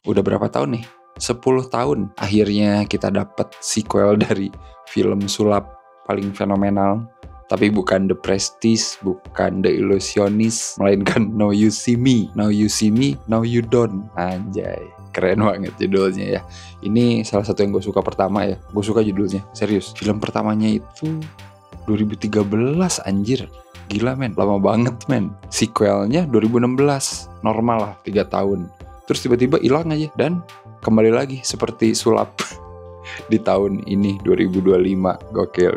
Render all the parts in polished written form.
Udah berapa tahun nih? 10 tahun akhirnya kita dapat sequel dari film sulap paling fenomenal. Tapi bukan The Prestige, bukan The Illusionist, melainkan Now You See Me. Now You See Me, Now You Don't. Anjay, keren banget judulnya ya. Ini salah satu yang gue suka pertama ya. Gue suka judulnya, serius. Film pertamanya itu 2013 anjir. Gila men, lama banget men. Sequelnya 2016, normal lah 3 tahun. Terus tiba-tiba hilang aja dan kembali lagi seperti sulap di tahun ini 2025. Gokil.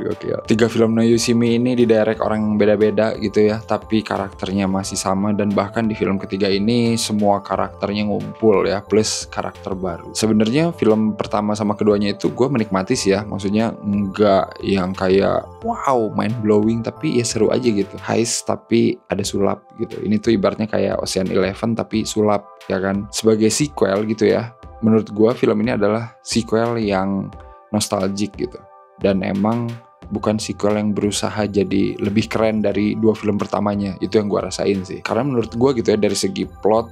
3 film Now You See Me ini didirect orang yang beda-beda gitu ya, tapi karakternya masih sama. Dan bahkan di film ketiga ini semua karakternya ngumpul ya, plus karakter baru. Sebenarnya film pertama sama keduanya itu gue menikmati sih ya, maksudnya enggak yang kayak wow mind blowing, tapi ya seru aja gitu. Heist tapi ada sulap gitu. Ini tuh ibaratnya kayak Ocean Eleven tapi sulap ya kan. Sebagai sequel gitu ya, menurut gue film ini adalah sequel yang nostalgic gitu. Dan emang bukan sequel yang berusaha jadi lebih keren dari 2 film pertamanya. Itu yang gue rasain sih. Karena menurut gue gitu ya, dari segi plot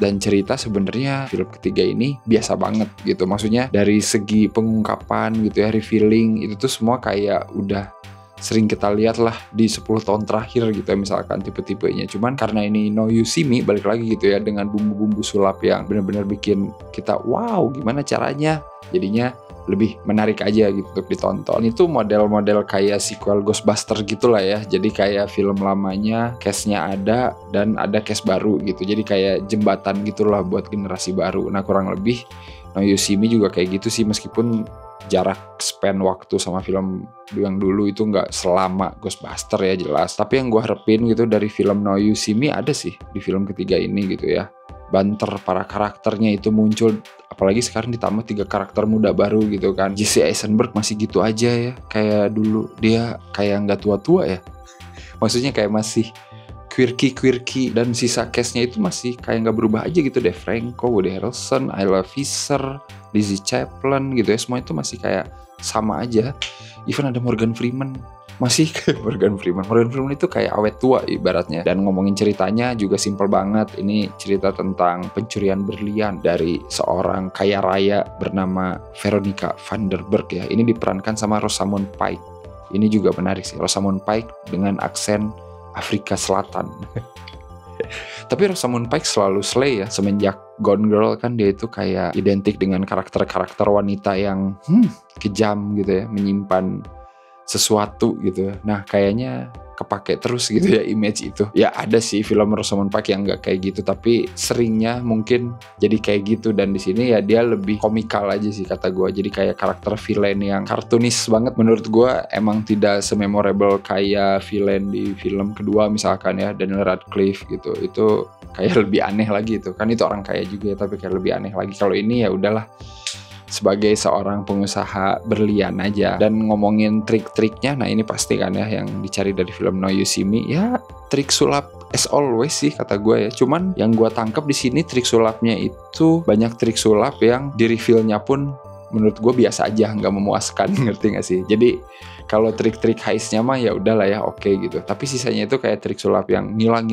dan cerita sebenarnya film ketiga ini biasa banget gitu. Maksudnya dari segi pengungkapan gitu ya, revealing, itu tuh semua kayak udah sering kita lihat lah di 10 tahun terakhir gitu ya, misalkan tipe-tipenya. Cuman karena ini Now You See Me, balik lagi gitu ya, dengan bumbu-bumbu sulap yang benar-benar bikin kita wow gimana caranya, jadinya lebih menarik aja gitu untuk ditonton. Itu model-model kayak sequel Ghostbuster gitu lah ya. Jadi kayak film lamanya cast-nya ada dan ada cast baru gitu. Jadi kayak jembatan gitulah buat generasi baru. Nah kurang lebih Now You See Me juga kayak gitu sih, meskipun jarak span waktu sama film yang dulu itu nggak selama Ghostbuster ya jelas. Tapi yang gue harapin gitu dari film Now You See Me ada sih di film ketiga ini gitu ya. Banter para karakternya itu muncul, apalagi sekarang ditambah 3 karakter muda baru gitu kan. Jesse Eisenberg masih gitu aja ya, kayak dulu dia kayak nggak tua-tua ya. Maksudnya kayak masih quirky dan sisa cast-nya itu masih kayak nggak berubah aja gitu deh. Franco, Woody Harrelson, Isla Fisher, Lizzie Chaplin gitu ya, semua itu masih kayak sama aja. Even ada Morgan Freeman, masih kayak Morgan Freeman itu kayak awet tua ibaratnya. Dan ngomongin ceritanya juga simpel banget. Ini cerita tentang pencurian berlian dari seorang kaya raya bernama Veronica Vanderburg ya. Ini diperankan sama Rosamund Pike. Ini juga menarik sih, Rosamund Pike dengan aksen Afrika Selatan. Tapi Rosamund Pike selalu slay ya. Semenjak Gone Girl kan dia itu kayak identik dengan karakter-karakter wanita yang kejam gitu ya, menyimpan sesuatu gitu. Nah kayaknya kepake terus gitu ya image itu. Ya ada sih film Rosamund Pike yang nggak kayak gitu, tapi seringnya mungkin jadi kayak gitu. Dan di sini ya dia lebih komikal aja sih kata gue. Jadi kayak karakter villain yang kartunis banget menurut gue. Emang tidak sememorable kayak villain di film kedua misalkan ya, Daniel Radcliffe gitu. Itu kayak lebih aneh lagi itu. Kan itu orang kaya juga ya, tapi kayak lebih aneh lagi. Kalau ini ya udahlah, sebagai seorang pengusaha berlian aja. Dan ngomongin trik-triknya, nah ini pasti kan ya yang dicari dari film Now You See Me ya, trik sulap as always sih kata gue ya. Cuman yang gue tangkap di sini trik sulapnya itu banyak trik sulap yang di reveal-nya pun menurut gue biasa aja, nggak memuaskan. Ngerti nggak sih? Jadi kalau trik-trik heistnya mah ya udahlah ya oke gitu. Tapi sisanya itu kayak trik sulap yang ngilang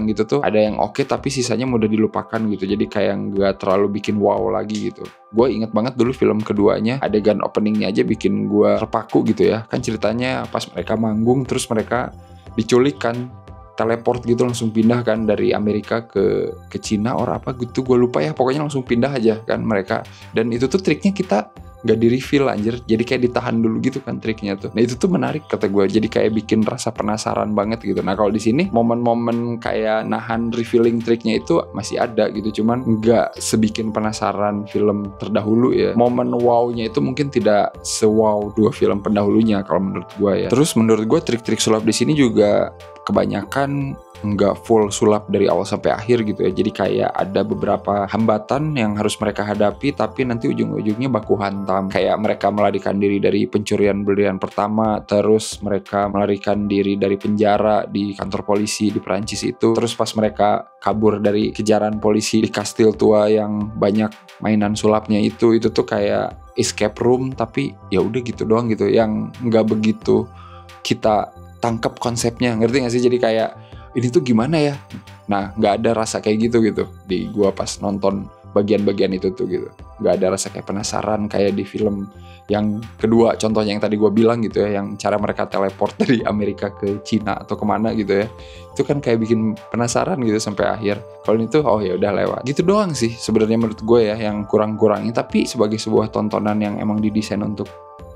gitu tuh ada yang oke, tapi sisanya mudah dilupakan gitu. Jadi kayak nggak terlalu bikin wow lagi gitu. Gue inget banget dulu film keduanya, adegan openingnya aja bikin gue terpaku gitu ya. Kan ceritanya pas mereka manggung terus mereka diculik kan, teleport gitu, langsung pindah kan dari Amerika ke Cina or apa gitu, gue lupa ya. Pokoknya langsung pindah aja kan mereka. Dan itu tuh triknya kita nggak di reveal anjir, jadi kayak ditahan dulu gitu kan triknya tuh. Nah itu tuh menarik kata gue, jadi kayak bikin rasa penasaran banget gitu. Nah kalau di sini momen-momen kayak nahan revealing triknya itu masih ada gitu, cuman nggak sebikin penasaran film terdahulu ya. Momen wow-nya itu mungkin tidak se-wow 2 film pendahulunya kalau menurut gue ya. Terus menurut gue trik-trik sulap di sini juga kebanyakan nggak full sulap dari awal sampai akhir gitu ya. Jadi kayak ada beberapa hambatan yang harus mereka hadapi, tapi nanti ujung-ujungnya baku hantam Vietnam. Kayak mereka melarikan diri dari pencurian berlian pertama, terus mereka melarikan diri dari penjara di kantor polisi di Perancis itu. Terus pas mereka kabur dari kejaran polisi di kastil tua yang banyak mainan sulapnya itu tuh kayak escape room, tapi ya udah gitu doang gitu, yang nggak begitu kita tangkap konsepnya, ngerti gak sih? Jadi kayak ini tuh gimana ya? Nah, nggak ada rasa kayak gitu di gua pas nonton bagian-bagian itu tuh gitu. Nggak ada rasa kayak penasaran kayak di film yang kedua, contohnya yang tadi gua bilang gitu ya, yang cara mereka teleport dari Amerika ke Cina atau kemana gitu ya. Itu kan kayak bikin penasaran gitu sampai akhir. Kalau ini tuh oh ya udah lewat. Gitu doang sih sebenarnya menurut gue ya yang kurang-kurangnya, tapi sebagai sebuah tontonan yang emang didesain untuk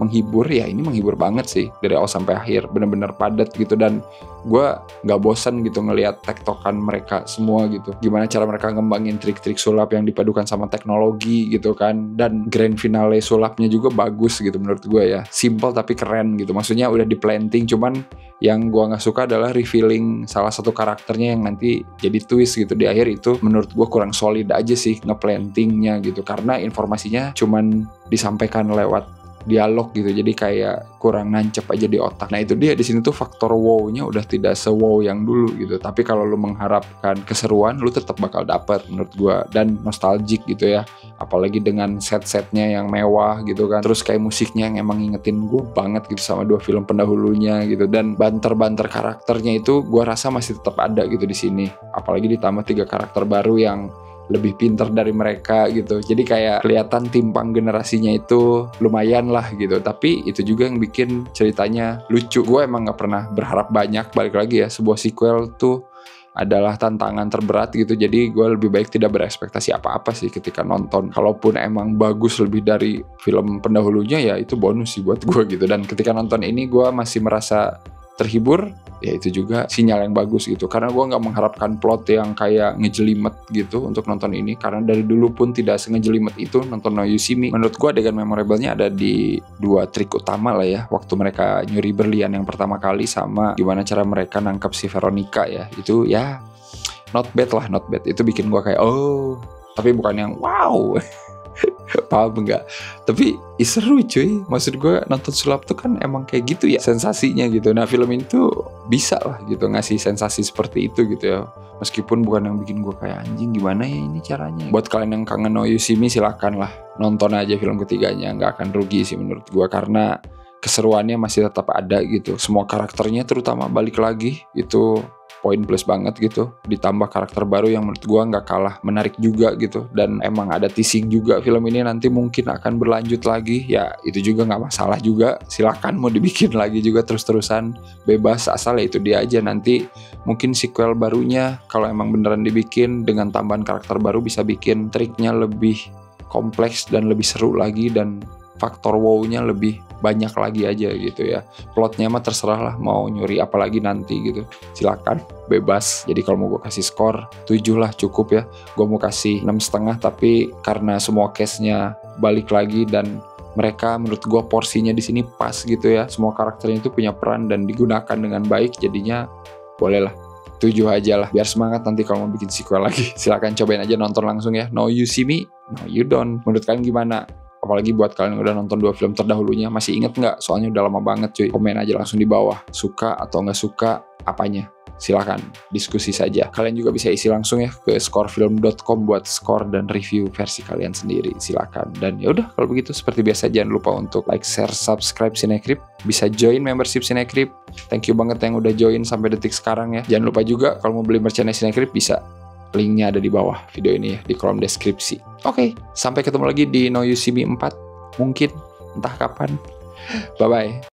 menghibur, ya ini menghibur banget sih dari awal sampai akhir, bener-bener padat gitu. Dan gue nggak bosan gitu ngelihat tektokan mereka semua gitu, gimana cara mereka ngembangin trik-trik sulap yang dipadukan sama teknologi gitu kan. Dan grand finale sulapnya juga bagus gitu menurut gue ya, simple tapi keren gitu, maksudnya udah di planting. Cuman yang gue nggak suka adalah revealing salah satu karakternya yang nanti jadi twist gitu di akhir. Itu menurut gue kurang solid aja sih ngeplantingnya gitu, karena informasinya cuman disampaikan lewat dialog gitu, jadi kayak kurang nancep aja di otak. Nah itu dia, di sini tuh faktor wow-nya udah tidak se-wow yang dulu gitu. Tapi kalau lu mengharapkan keseruan, lu tetap bakal dapet menurut gua, dan nostalgic gitu ya, apalagi dengan set-setnya yang mewah gitu kan. Terus kayak musiknya yang emang ngingetin gua banget gitu sama dua film pendahulunya gitu, dan banter-banter karakternya itu gua rasa masih tetap ada gitu di sini, apalagi ditambah 3 karakter baru yang lebih pinter dari mereka gitu. Jadi kayak kelihatan timpang generasinya itu lumayan lah gitu. Tapi itu juga yang bikin ceritanya lucu. Gue emang gak pernah berharap banyak. Balik lagi ya, sebuah sequel tuh adalah tantangan terberat gitu. Jadi gue lebih baik tidak berekspektasi apa-apa sih ketika nonton. Kalaupun emang bagus lebih dari film pendahulunya, ya itu bonus sih buat gue gitu. Dan ketika nonton ini gue masih merasa terhibur, ya itu juga sinyal yang bagus gitu. Karena gue nggak mengharapkan plot yang kayak ngejelimet gitu untuk nonton ini, karena dari dulu pun tidak sengejelimet itu nonton Now You See Me. Menurut gue adegan memorable-nya ada di 2 trik utama lah ya, waktu mereka nyuri berlian yang pertama kali, sama gimana cara mereka nangkep si Veronica ya. Itu ya not bad lah, not bad. Itu bikin gue kayak oh, tapi bukan yang wow paham enggak, tapi seru cuy. Maksud gue nonton sulap tuh kan emang kayak gitu ya sensasinya gitu. Nah film ini tuh bisa lah gitu ngasih sensasi seperti itu gitu ya, meskipun bukan yang bikin gue kayak anjing gimana ya ini caranya. Buat kalian yang kangen Now You See Me, silakan lah nonton aja film ketiganya, nggak akan rugi sih menurut gue, karena keseruannya masih tetap ada gitu. Semua karakternya terutama balik lagi, itu poin plus banget gitu. Ditambah karakter baru yang menurut gue gak kalah menarik juga gitu. Dan emang ada teasing juga film ini nanti mungkin akan berlanjut lagi. Ya itu juga gak masalah juga, silakan mau dibikin lagi juga terus-terusan, bebas, asal ya itu dia aja. Nanti mungkin sequel barunya kalau emang beneran dibikin dengan tambahan karakter baru, bisa bikin triknya lebih kompleks dan lebih seru lagi, dan faktor wow-nya lebih banyak lagi aja gitu ya. Plotnya mah terserah lah mau nyuri apa lagi nanti gitu, silakan, bebas. Jadi kalau mau gue kasih skor 7 lah cukup ya. Gue mau kasih 6,5, tapi karena semua case-nya balik lagi dan mereka menurut gue porsinya di sini pas gitu ya, semua karakternya itu punya peran dan digunakan dengan baik, jadinya boleh lah 7 aja lah, biar semangat nanti kalau mau bikin sequel lagi. Silakan cobain aja nonton langsung ya, Now You See Me, Now You Don't. Menurut kalian gimana? Apalagi buat kalian yang udah nonton 2 film terdahulunya, masih inget nggak? Soalnya udah lama banget cuy. Komen aja langsung di bawah, suka atau nggak suka apanya. Silakan diskusi saja. Kalian juga bisa isi langsung ya ke scorefilm.com buat skor dan review versi kalian sendiri. Silakan. Dan ya udah kalau begitu, seperti biasa jangan lupa untuk like, share, subscribe Cinecrip. Bisa join membership Cinecrip. Thank you banget yang udah join sampai detik sekarang ya. Jangan lupa juga kalau mau beli merchandise Cinecrip, bisa, linknya ada di bawah video ini ya, di kolom deskripsi. Oke, sampai ketemu lagi di Now You See Me 4. Mungkin, entah kapan. Bye-bye.